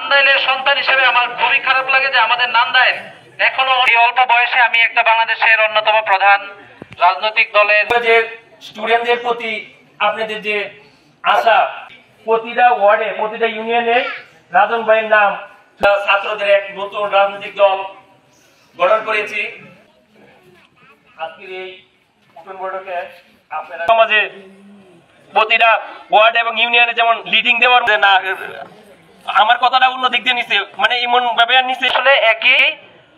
নান্দাইলের সন্তান হিসেবে আমার খুবই খারাপ লাগে যে আমাদের নান্দাইল এখনো এই অল্প বয়সে আমি একটা বাংলাদেশের অন্যতম প্রধান রাজনৈতিক দলের যে স্টুডেন্টদের প্রতি আপনাদের যে আশা, প্রতিটা ওয়ার্ডে প্রতিটা ইউনিয়নে রাজন ভাইয়ের নাম ছাত্রদের এক নতুন রাজনৈতিক দল গঠন করেছি। আজকের এই ওপেন বৈঠকে আপনারা সমাজে প্রতিটা ওয়ার্ড এবং ইউনিয়নে যেমন লিডিং দেওয়ার না, আমার কথাটা অন্য দিক দিয়ে নিচ্ছে, মানে এমন ভাবে নিচ্ছে আসলে একই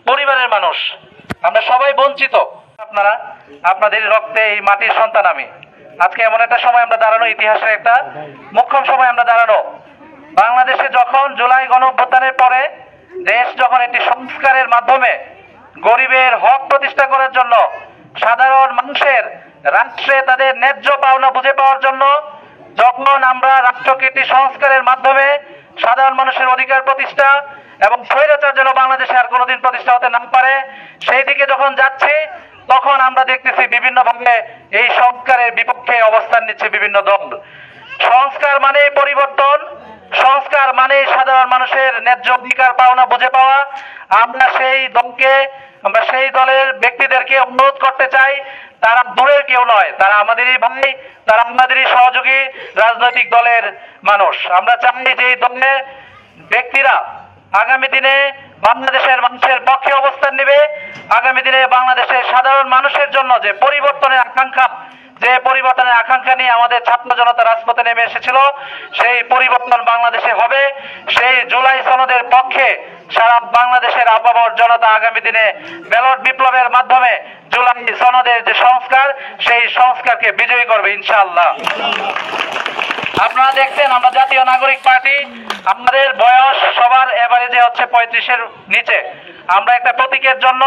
পরিবারের মানুষ, আমরা সবাই বঞ্চিত। আপনারা আপনাদের রক্তে এই মাটির সন্তান আমি। আজকে এমন একটা সময় আমরা দাঁড়ানো, ইতিহাসের একটা মুখ্যম সময় আমরা দাঁড়ানো। বাংলাদেশে যখন জুলাই গণঅভ্যুত্থানের পরে দেশ যখন একটি সংস্কারের মাধ্যমে গরিবের হক প্রতিষ্ঠা করার জন্য, সাধারণ মানুষের রাষ্ট্রে তাদের ন্যায্য পাওনা বুঝে পাওয়ার জন্য যখন আমরা রাষ্ট্রকে একটি সংস্কারের মাধ্যমে সাধারণ মানুষের অধিকার প্রতিষ্ঠা এবং স্বৈরাচার যেন বাংলাদেশে আর কোনোদিন প্রতিষ্ঠা হতে না পারে সেই দিকে যখন যাচ্ছে, তখন আমরা দেখতেছি বিভিন্নভাবে এই সংস্কারের বিপক্ষে অবস্থান নিচ্ছে বিভিন্ন দল। সংস্কার মানে পরিবর্তন, সংস্কার মানে সাধারণ মানুষের ন্যায্য অধিকার পাওনা বুঝে পাওয়া। আমরা সেই দলের ব্যক্তিদেরকে অনুরোধ করতে চাই, তারা দূরের কেউ নয়, তারা আমাদেরই ভাই, তারা আমাদেরই সহযোগী রাজনৈতিক দলের মানুষ। আমরা চাই যে এই দলের ব্যক্তিরা আগামী দিনে বাংলাদেশের মানুষের পক্ষে অবস্থান নেবে, আগামী দিনে বাংলাদেশের সাধারণ মানুষের জন্য যে পরিবর্তনের আকাঙ্ক্ষা নিয়ে আমাদের ছাত্র জনতা রাজপথে নেমে এসেছিল, সেই পরিবর্তন বাংলাদেশে হবে। সেই জুলাই সনদের পক্ষে সারা বাংলাদেশের আপামর জনতা আগামী দিনে ব্যালট বিপ্লবের মাধ্যমে জুলাই সনদের যে সংস্কার, সেই সংস্কারকে বিজয়ী করবে ইনশাআল্লাহ। আপনারা দেখছেন আমরা জাতীয় নাগরিক পার্টি, আমাদের বয়স সবার এভারেজে হচ্ছে 35-এর নিচে। আমরা একটা প্রতীকের জন্য,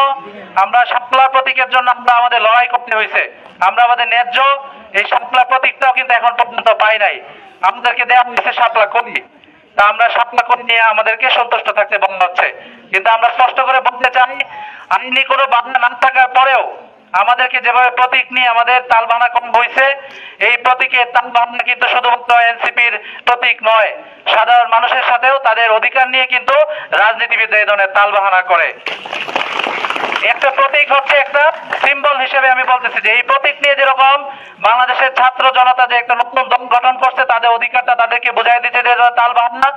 আমরা শাপলা প্রতীকের জন্য আমরা আমাদের লড়াই করতে হয়েছে। আমরা আমাদের ন্যায্য এই শাপলা প্রতীকটাও কিন্তু এখন পর্যন্ত পাই নাই। আমাদেরকে দেওয়া হয়েছে শাপলা কলি, তা আমরা শাপলা কলি নিয়ে আমাদেরকে সন্তুষ্ট থাকতে বলা হচ্ছে। কিন্তু আমরা স্পষ্ট করে বলতে চাই, আইনি কোনো বাধা না থাকার পরেও আমাদেরকে যেভাবে প্রতীক নিয়ে আমাদের তালবাহানা করা হয়েছে, এই প্রতীকের তালবাহানা কিন্তু শুধুমাত্র এনসিপির প্রতীক নয়, সাধারণ মানুষের সাথেও তাদের অধিকার নিয়ে কিন্তু রাজনীতিবিদ এই ধরনের তালবাহানা করে। একটা প্রতীক হচ্ছে একটা সিম্বল হিসেবে আমি বলতেছি যে এই প্রতীক নিয়ে যেরকম বাংলাদেশের ছাত্র জনতা যে একটা নতুন দল গঠন করছে, তাদের অধিকারটা তাদেরকে বুঝাই দিচ্ছে যে তালবাহানা।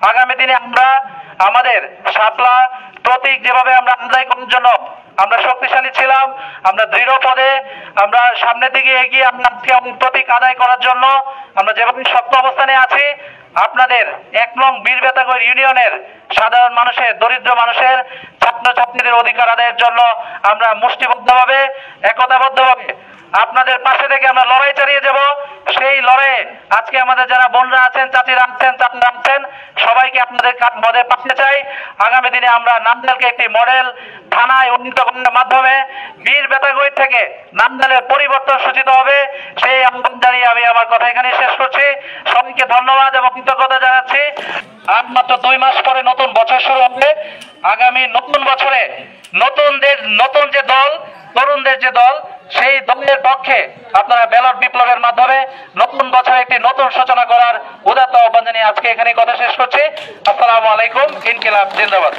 আগামী দিনে আমরা আমাদের শাপলা প্রতীক যেভাবে আমরা আদায় করার জন্য আমরা শক্তিশালী ছিলাম, আমরা দৃঢ় পদে আমরা সামনের দিকে এগিয়ে আমরা প্রতীক আদায় করার জন্য আমরা যেভাবে শক্ত অবস্থানে আছি, আপনাদের 1 নং বীরবেতাগড় ইউনিয়নের সাধারণ মানুষের, দরিদ্র মানুষের, ছাত্রছাত্রীদের অধিকার আদায়ের জন্য আমরা মুষ্টিবদ্ধভাবে, একতাবদ্ধভাবে আপনাদের পাশে থেকে আমরা লড়াই চালিয়ে যাব। সেই লড়াইয়ে আজকে আমাদের যারা বোনরা আছেন, চাচিরা আছেন, চাচারা আছেন, সবাইকে আপনাদের পাশে চাই। আগামী দিনে আমরা নান্দাইলকে একটি মডেল থানায় উন্নীত করার মাধ্যমে বীরবেতাগড় থেকে নান্দাইলের পরিবর্তন সূচিত হবে, সেই আহ্বান জানিয়ে আমি আমার কথা এখানে শেষ করছি। সবাইকে ধন্যবাদ এবং কৃতজ্ঞতা জানাচ্ছি। আর মাত্র 2 মাস পরে নতুন বছর শুরু হবে। আগামী নতুন বছরে নতুন যে দল, তরুণদের যে দল, সেই দলের পক্ষে আপনারা ব্যালট বিপ্লবের মাধ্যমে নতুন বছরে একটি নতুন সূচনা করার উদাত্ত আহ্বান জানিয়ে আজকে এখানে কথা শেষ করছি। আসসালামু আলাইকুম। ইনকিলাব জিন্দাবাদ।